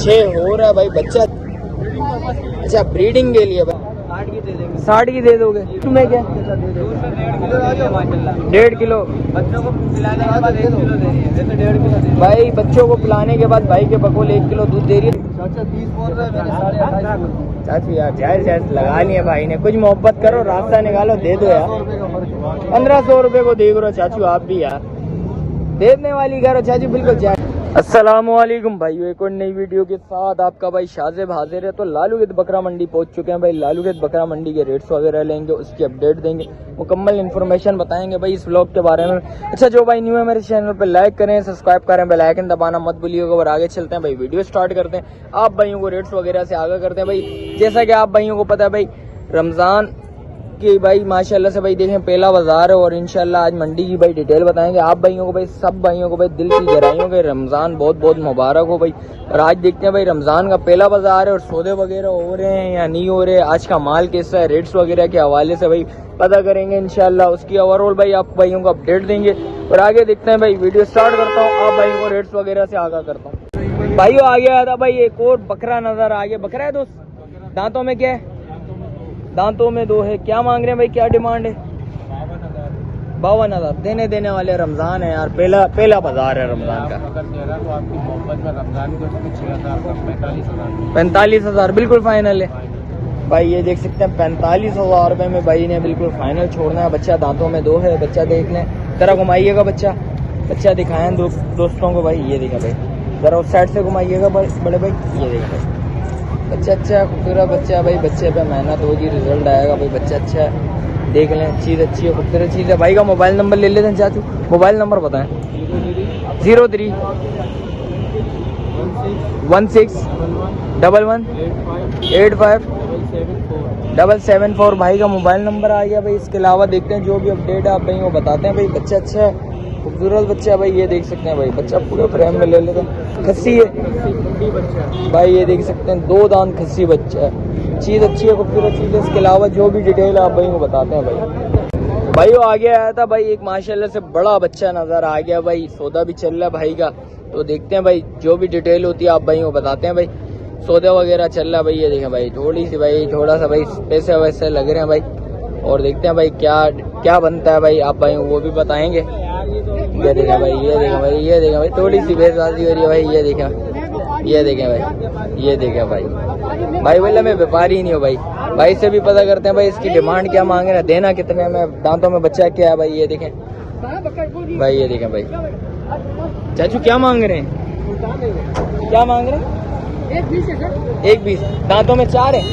6 हो रहा है भाई बच्चा। अच्छा ब्रीडिंग के लिए भाई 60 की दे दोगे? तुम्हें क्या 1.5 किलो बच्चों को पिलाने के बाद 1 किलो दे रही है, वैसे 1.5 किलो दे भाई। बच्चों को पिलाने के बाद भाई के बकोल 1 किलो दूध दे रही है। चाचा 20 बोल रहे हैं, मैंने 28.5 चाचू यार जायज जायज लगा लिए भाई ने। कुछ मोहब्बत करो, रास्ता निकालो, दे दो यार। 1500 रुपए को देख रहे हो चाचू आप भी यार, देने वाली करो चाचू बिल्कुल जायज। अस्सलामुअलैकुम भाइयों, एक और नई वीडियो के साथ आपका भाई शाज़ेब हाजिर है। तो लालूगेट बकरा मंडी पहुंच चुके हैं भाई। लालूगेट बकरा मंडी के रेट्स वगैरह लेंगे, उसकी अपडेट देंगे, मुकम्मल इन्फॉर्मेशन बताएंगे भाई इस व्लॉग के बारे में। अच्छा जो भाई न्यू है मेरे चैनल पे लाइक करें, सब्सक्राइब करें, बेल आइकन दबाना मत भूलिएगा। और आगे चलते हैं भाई, वीडियो स्टार्ट करते हैं। आप भाइयों को रेट्स वगैरह से आगे करते हैं भाई। जैसा कि आप भाइयों को पता है भाई, रमज़ान कि भाई माशाल्लाह से भाई देखें पहला बाजार है और इंशाल्लाह आज मंडी की भाई डिटेल बताएंगे आप भाइयों को भाई, सब भाइयों को भाई दिल की गहराइयों के रमज़ान बहुत बहुत मुबारक हो भाई। और आज देखते हैं भाई रमज़ान का पहला बाजार है और सौदे वगैरह हो रहे हैं या नहीं हो रहे, आज का माल कैसा है, रेट्स वगैरह के हवाले से भाई पता करेंगे इंशाल्लाह। उसकी ओवरऑल भाई आप भाइयों को अपडेट देंगे और आगे देखते हैं भाई। वीडियो स्टार्ट करता हूँ, आप भाइयों को रेट्स वगैरह से आगाह करता हूँ। भाइयों आ गया था भाई एक और बकरा नजर आ गया। बकरा है दोस्त, दांतों में क्या है? दांतों में 2 है। क्या मांग रहे हैं भाई, क्या डिमांड है? 52,000 देने वाले। रमजान है यार, पहला बाजार है रमजान का। 45,000 बिल्कुल फाइनल है भाई। ये देख सकते हैं 45,000 रुपए में भाई ने बिल्कुल फाइनल छोड़ना है। बच्चा दांतों में 2 है। बच्चा देख लें, जरा घुमाइएगा बच्चा, बच्चा दिखाएं दोस्तों को भाई। ये देखा भाई, जरा उस साइड से घुमाइएगा बड़े भाई। ये देखा भाई बच्चा अच्छा है, खूबसूरत बच्चा है भाई। बच्चे पे मेहनत होगी, रिजल्ट आएगा भाई। बच्चा अच्छा है, देख लें, चीज़ अच्छी है, खूबसूरत चीज़ है भाई। का मोबाइल नंबर ले लेते हैं चाचू, मोबाइल नंबर बताएं। 03 16 11 85 774 भाई का मोबाइल नंबर आ गया भाई। इसके अलावा देखते हैं जो भी अपडेट है आप भाई वो बताते हैं भाई। बच्चा अच्छा है, खूबसूरत बच्चा है भाई। ये देख सकते हैं भाई, बच्चा पूरे फ्रेम में ले लेते हैं। खस्सी है भाई, ये देख सकते हैं 2 दांत खस्सी बच्चा है। चीज़ अच्छी है, खूबसूरत चीज़ है। इसके अलावा जो भी डिटेल है आप भाई को बताते हैं भाई। वो आगे आया था भाई एक माशाल्लाह से बड़ा बच्चा नजर आ गया भाई। सौदा भी चल रहा है भाई का, तो देखते हैं भाई जो भी डिटेल होती है आप भाई को बताते हैं भाई। सौदा वगैरह चल रहा है भाई। ये देखें भाई, थोड़ी सी भाई थोड़ा सा भाई पैसे वैसे लग रहे हैं भाई। और देखते हैं भाई क्या बनता है भाई, आप भाई वो भी बताएंगे। ये देखा भाई, ये देखा भाई, ये देखा भाई, थोड़ी सी बेसबाजी हो रही है भाई। ये देखा, ये देखें भाई, ये देखा भाई। भाई बोला मैं व्यापारी ही नहीं हूँ भाई, भाई से भी पता करते हैं भाई इसकी डिमांड क्या मांग रहे हैं, देना कितने में, दांतों में बच्चा क्या है भाई। ये देखें भाई, ये देखें भाई। चाचू क्या मांग रहे हैं, क्या मांग रहे हैं? 1.20। दांतों में 4 है,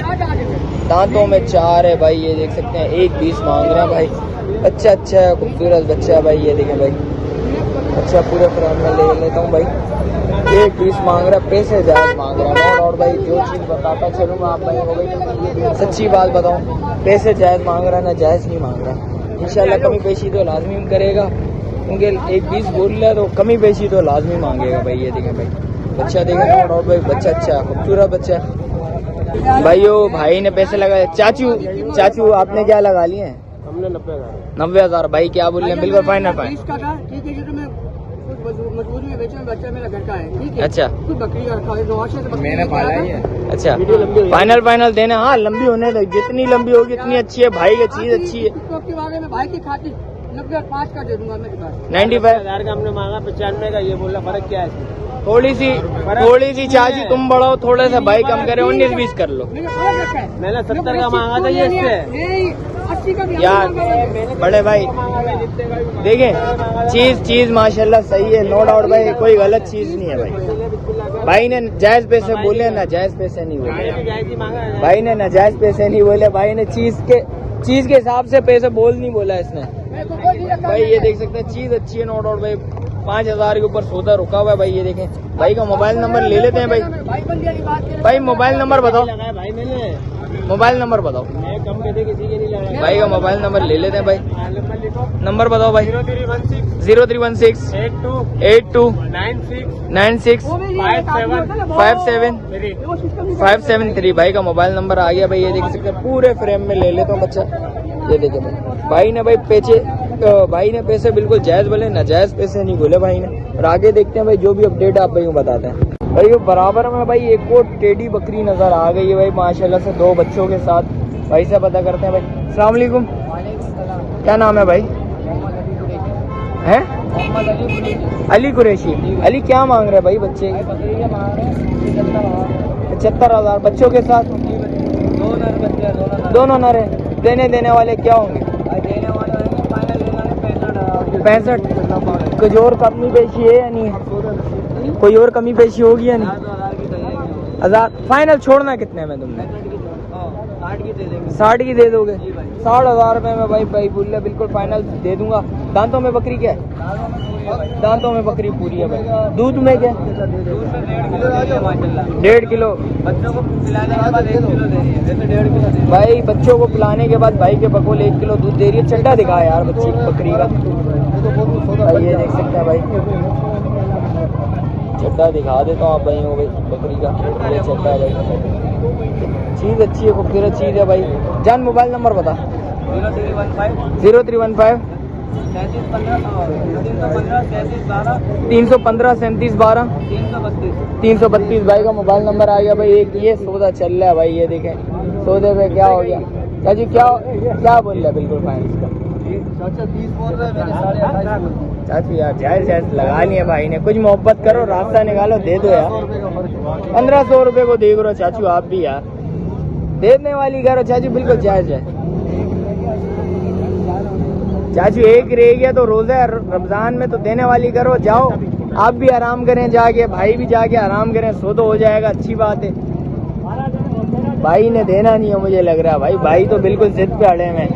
दांतों में 4 है भाई। ये देख सकते हैं 1.20 मांग रहे हैं भाई। बच्चा अच्छा है, खूबसूरत बच्चा है भाई। ये देखें भाई, अच्छा पूरे फ्रेम में ले लेता हूँ भाई। 1.20 मांग रहा है, पैसे जायज मांग रहा है। और भाई जो चीज़ बताता चलूँगा आप भाई को भाई, सच्ची बात बताऊँ, पैसे जायज मांग रहा है ना, जायज नहीं मांग रहा। इंशाल्लाह कमी पेशी तो लाजमी करेगा, क्योंकि 1.20 बोल रहा है तो कमी पेशी तो लाजमी मांगेगा भाई। ये देखें भाई, बच्चा देखें। और भाई बच्चा अच्छा है, खूबसूरत बच्चा है भाइयों। भाई ने पैसे लगाए। चाचू आपने क्या लगा लिए हैं? हमने 90,000 भाई क्या बोल रहे हैं? बिल्कुल फाइनल मजबूरी में बेचा, बच्चा मेरा घर का है, ठीक है। अच्छा, बकरी का मैंने पाला है। अच्छा फाइनल देना। हाँ लंबी होने दो, जितनी लंबी होगी इतनी अच्छी है भाई की चीज अच्छी है। के बारे में भाई की खातिर 95 का दे दूंगा मेरे पास। 95,000 का हमने मांगा, 95 का ये बोला। फर्क क्या है? थोड़ी सी चाची तुम बढ़ाओ, थोड़ा सा भाई कम करे, 19-20 कर लो। मैंने 70 का मांगा था ये इससे यार। बड़े भाई देखें, चीज माशाल्लाह सही है, नो डाउट भाई, कोई गलत चीज नहीं है भाई। भाई ने जायज पैसे बोले, ना जायज पैसे नहीं बोले भाई ने, ना जायज पैसे नहीं बोले भाई ने। चीज के हिसाब से पैसे बोल नहीं बोला इसने भाई। ये देख सकते हैं चीज अच्छी है, नो डाउट भाई। 5,000 के ऊपर सौदा रुका हुआ है भाई। ये देखें भाई का मोबाइल नंबर ले लेते हैं भाई। भाई मोबाइल नंबर बताओ, मोबाइल नंबर बताओ भाई का मोबाइल नंबर ले लेते हैं भाई। नंबर बताओ भाई। 0316 82 96 573 भाई का मोबाइल नंबर आ गया भाई। ये देख सकते हैं पूरे फ्रेम में ले लेता हूँ बच्चा। ये देखिए भाई ने भाई ने पैसे बिल्कुल जायज बोले, नाजायज पैसे नहीं बोले भाई ने। और आगे देखते हैं भाई जो भी अपडेट आप भाई को बताते हैं। भाई वो बराबर में भाई एक और टेडी बकरी नजर आ गई है भाई माशाल्लाह से, 2 बच्चों के साथ। भाई से पता करते हैं भाई। अस्सलाम वालेकुम, क्या नाम है भाई? हैं अली कुरैशी। अली क्या मांग रहे हैं भाई बच्चे? 75,000 बच्चों के साथ, दोनों नर है। देने वाले क्या होंगे? 65। कुछ और कमी पेशी है या नहीं? कोई और कमी पेशी होगी या नहीं? 1000 फाइनल छोड़ना कितने में तुमने? 60 की दे दोगे? 60,000 रुपये में भाई बोल बिल्कुल फाइनल दे दूंगा। दांतों में बकरी क्या है? दांतों में बकरी पूरी है भाई। दूध में क्या? 1.5 किलो। बच्चों को पिलाने के बाद 1 किलो दे रही है। 1.5 किलो भाई बच्चों को पिलाने के बाद भाई के बकोल 1 किलो दूध दे रही है। चड्डा दिखा यार बच्ची बकरी का भाई, ये देख सकते हैं भाई। चड्डा दिखा देता हूँ आप भाई हो भाई बकरी का, ये चड्डा है भाई। चीज़ अच्छी है, खूबसूरत चीज़ है भाई। जान मोबाइल नंबर बता। 0315 315 37 12 332 भाई का मोबाइल नंबर आ गया भाई। एक ये सौदा चल रहा है भाई, ये देखें सौदे पे क्या हो गया। चाची क्या बोल रहा है? बिल्कुल फाइन इसका चाची यार जायज लगा लिया भाई ने। कुछ मोहब्बत करो, रास्ता निकालो, दे दो यार। 1500 रुपये को देख रहे हो चाचू आप भी यार, देने वाली करो चाचू, बिल्कुल जायज है चाचू। एक रह गया तो रोजा रमजान में तो देने वाली करो। जाओ आप भी आराम करें जाके, भाई भी जाके आराम करें, सो तो हो जाएगा, अच्छी बात है। भाई ने देना नहीं है मुझे लग रहा है भाई तो बिल्कुल जिद पे अड़े में,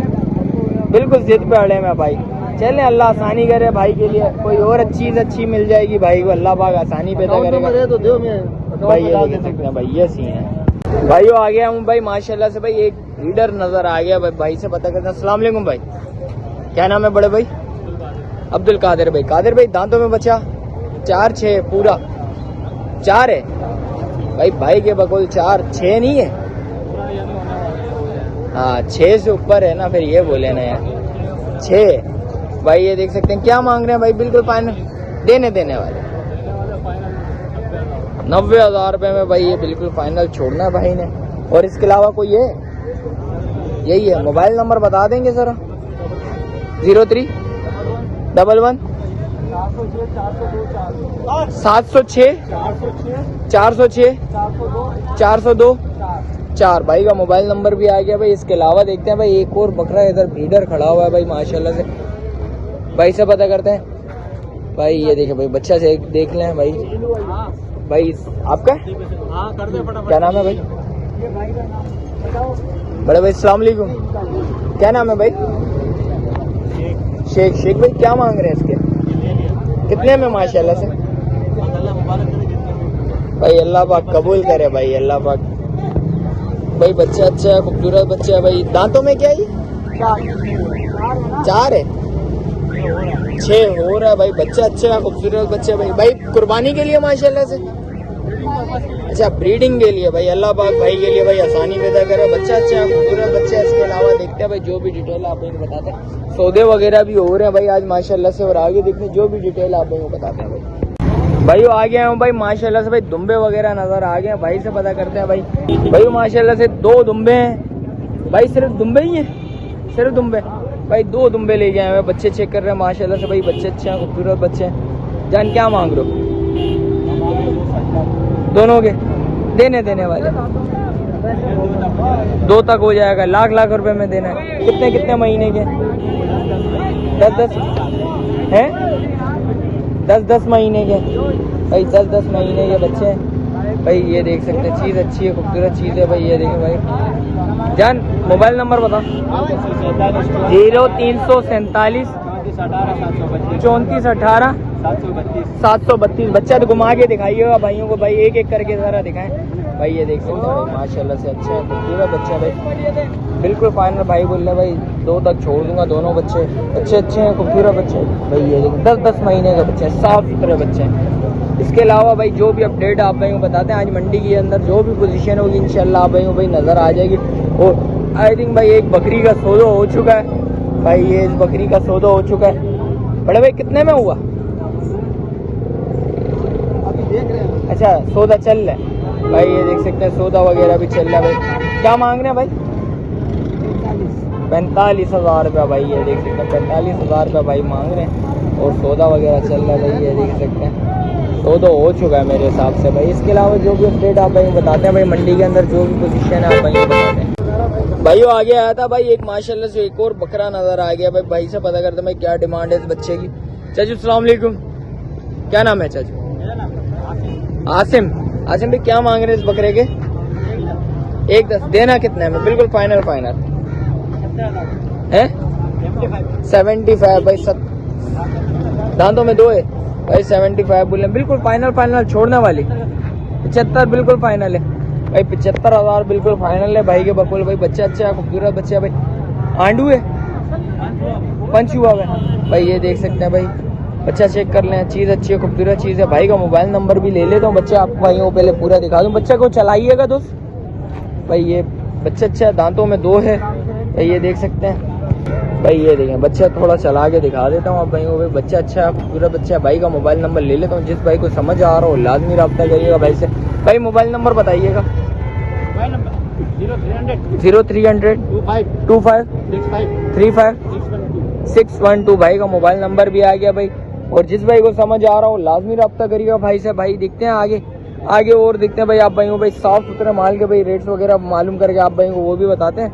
बिल्कुल जिद पे अड़े में भाई। चले अल्लाह आसानी करे भाई के लिए, कोई और चीज अच्छी मिल जाएगी भाई को, अल्लाह पाक आसानी पैदा करेगा भाई। ये देख सकते हैं भाई, ये सीन है भाई। आ गया हूँ भाई माशाल्लाह से भाई, एक रीडर नजर आ गया भाई से पता करते हैं। अस्सलाम वालेकुम भाई, क्या नाम है बड़े भाई? अब्दुल कादिर भाई। कादिर भाई दांतों में बचा 4-6 पूरा 4 है भाई के बकौल 4-6 नहीं है। हाँ 6 से ऊपर है ना, फिर ये बोले ना यार 6 भाई। ये देख सकते हैं क्या मांग रहे हैं भाई, बिल्कुल फाइनल देने वाले 90,000 रुपये में भाई, ये बिल्कुल फाइनल छोड़ना है भाई ने। और इसके अलावा कोई है? यही है। मोबाइल नंबर बता देंगे जरा। 03 11 706 406 402 4 भाई का मोबाइल नंबर भी आ गया भाई। इसके अलावा देखते हैं भाई एक और बकरा इधर ब्रीडर खड़ा हुआ है भाई माशाल्लाह से। भाई से पता करते हैं भाई। ये देखे भाई बच्चा से देख लें भाई। भाई आपका क्या नाम है भाई? बड़े भाई अस्सलाम वालेकुम, क्या नाम है भाई? शेख भाई क्या मांग रहे हैं इसके? कितने में माशाल्लाह से भाई? अल्लाह पाक कबूल करे भाई, अल्लाह पाक भाई। बच्चा अच्छा है, खूबसूरत बच्चा है भाई। दांतों में क्या है? 4 है, 6 हो रहा है भाई। बच्चा अच्छा है, खूबसूरत बच्चा है भाई कुर्बानी के लिए माशाल्लाह से। अच्छा ब्रीडिंग के लिए भाई, अल्लाह पाक भाई के लिए भाई आसानी पैदा करे। बच्चा अच्छा है, खूबसूरत बच्चा है। इसके अलावा देखते हैं भाई जो भी डिटेल आप इनको बताते हैं। सौदे वगैरह भी हो रहे हैं भाई आज माशाल्लाह से, और आगे देखने जो भी डिटेल आप इनको बताते हैं भाई। आ गया हूँ भाई माशाल्लाह से भाई। दुम्बे वगैरह नजर आ गए भाई से पता करते हैं भाई माशाल्लाह से 2 दुम्बे हैं भाई। सिर्फ दुम्बे ही हैं, सिर्फ दुम्बे भाई। 2 दुम्बे ले गए हैं, बच्चे चेक कर रहे हैं माशाल्लाह से भाई। बच्चे अच्छे हैं, खूबसूरत बच्चे हैं। जान क्या मांग रहे हो? दोनों के देने वाले 2 तक हो जाएगा। लाख रुपए में देना है। कितने महीने के? 10 हैं, 10 महीने के भाई। 10 महीने के बच्चे हैं भाई। ये देख सकते हैं, चीज़ अच्छी है, खूबसूरत चीज़ है भाई। ये देखें भाई। जान मोबाइल नंबर बता। 0347 34 18 732। बच्चा तो घुमा के दिखाइएगा भाइयों को भाई, एक करके जरा दिखाएं भाई। ये देख सकते हैं भाई माशाल्लाह से अच्छे हैं, खूबसूरत बच्चे भाई। बिल्कुल फाइनल भाई बोल रहे भाई 2 तक छोड़ दूंगा। दोनों बच्चे अच्छे हैं, खूबसूरत बच्चे भाई। ये देखिए 10 महीने के बच्चे हैं, साफ सुथरे बच्चे हैं। इसके अलावा भाई जो भी अपडेट आप भाई को बताते हैं, आज मंडी के अंदर जो भी पोजीशन होगी इंशाल्लाह आप भाई को भाई नज़र आ जाएगी। और आई थिंक भाई एक बकरी का सौदा हो चुका है भाई। ये इस बकरी का सौदा हो चुका है। बड़े भाई कितने में हुआ? अच्छा सौदा चल रहा है भाई, ये देख सकते हैं सौदा वगैरह भी चल रहा है भाई। क्या मांग रहे हैं भाई? 45,000 रुपया भाई, ये देख सकते हैं 45,000 रुपया भाई मांग रहे हैं और सौदा वगैरह चल रहा है भाई, ये देख सकते हैं सौदा हो चुका है मेरे हिसाब से भाई। इसके अलावा जो भी अपडेट आप भाई बताते हैं भाई, मंडी के अंदर जो भी पोजीशन है आप भाई बताते हैं। भाई वो आगे आया था भाई एक माशाल्लाह से एक और बकरा नजर आ गया भाई। भाई से पता करते हैं भाई क्या डिमांड है इस बच्चे की। चाचू अस्सलाम वालेकुम, क्या नाम है चाचू? आसिम। आसिम भाई क्या मांग रहे हैं इस बकरे के? 1.10 देना कितना है? बिल्कुल फाइनल है 75 भाई। दांतों में 2 है भाई, 75 बोले बिल्कुल फाइनल छोड़ने वाली। 75 बिल्कुल फाइनल है भाई, 75,000 बिल्कुल फाइनल है भाई के बकुल भाई। बच्चा अच्छा है, खूबसूरत बच्चा है भाई। आंडू है, पंच हुआ है भाई, ये देख सकते हैं भाई। बच्चा चेक कर लें, चीज़ अच्छी है, खूबसूरत चीज़ है भाई। का मोबाइल नंबर भी ले लेता हूँ बच्चा आपको भाई, वो पहले पूरा दिखा दूँ। बच्चा को चलाइएगा दोस्त भाई। ये बच्चा अच्छा है, दांतों में 2 है भाई, ये देख सकते हैं भाई। ये देखें बच्चा थोड़ा चला के दिखा देता हूँ आप भाई को भाई। बच्चा अच्छा है, पूरा बच्चा है भाई। का मोबाइल नंबर ले लेता हूँ, जिस भाई को समझ आ रहा हो लाजमी रब्ता करिएगा भाई से। भाई मोबाइल नंबर बताइएगा। 0300 25 35 612 भाई का मोबाइल नंबर भी आ गया भाई। और जिस भाई को समझ आ रहा हो लाजमी रब्ता करिएगा भाई से भाई। दिखते हैं आगे और दिखते हैं भाई आप भाई को भाई। साफ सुथरे माल के भाई रेट्स वगैरह मालूम करके आप भाई को वो भी बताते हैं।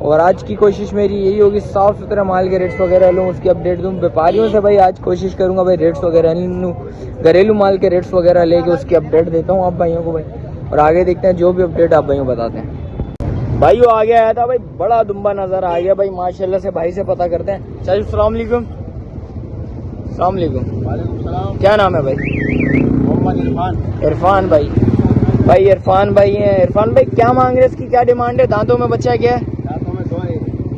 और आज की कोशिश मेरी यही होगी साफ सुथरे माल के रेट्स वगैरह लूँ, उसकी अपडेट दूँ व्यापारियों से भाई। आज कोशिश करूंगा भाई रेट्स वगैरह लूँ, घरेलू माल के रेट्स वगैरह लेके उसकी अपडेट देता हूँ आप भाइयों को भाई। और आगे देखते हैं जो भी अपडेट आप भाइयों बताते हैं। भाई वो आगे आया था भाई, बड़ा दुम्बा नजर आ गया भाई माशाल्लाह से। भाई से पता करते हैं। चाचू अस्सलाम वालेकुम। अस्सलाम वालेकुम, क्या नाम है भाई? मोहम्मद इरफान भाई। भाई इरफान भाई हैं। इरफान भाई क्या मांग रहे हैं, इसकी क्या डिमांड है? दांतों में बच्चा क्या है?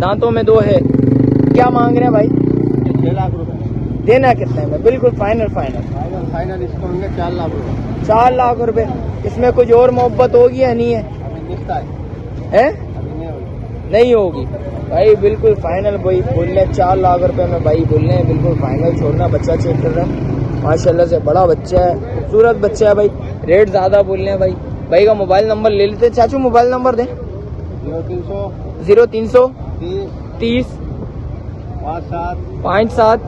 दांतों में 2 है। क्या मांग रहे हैं भाई? 6 लाख रुपए। देना कितने में? बिल्कुल फाइनल इसको होंगे 4 लाख रुपए। 4 लाख रुपए। इसमें कुछ और मोहब्बत होगी या नहीं है? है नहीं होगी भाई, बिल्कुल फाइनल भाई बोल रहे 4 लाख रुपए में भाई बोल रहे हैं, बिल्कुल फाइनल छोड़ना। बच्चा चेक कर रहे हैं माशाल्लाह से, बड़ा बच्चा है, खूबसूरत बच्चा है भाई। रेट ज्यादा बोल रहे हैं भाई। भाई का मोबाइल नंबर ले लेते हैं। चाचू मोबाइल नंबर दें। 0300 30 57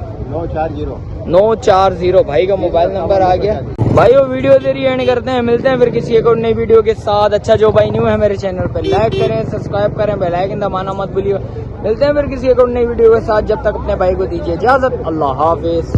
940 भाई का मोबाइल नंबर आ गया भाई। वो वीडियो तेरी एंड करते हैं, मिलते हैं फिर किसी एक और नई वीडियो के साथ। अच्छा जो भाई न्यू है मेरे चैनल पर लाइक करें, सब्सक्राइब करें, बेल आइकन दबाना मत भूलिए। मिलते हैं फिर किसी एक और नई वीडियो के साथ, जब तक अपने भाई को दीजिए इजाजत। अल्लाह हाफिज।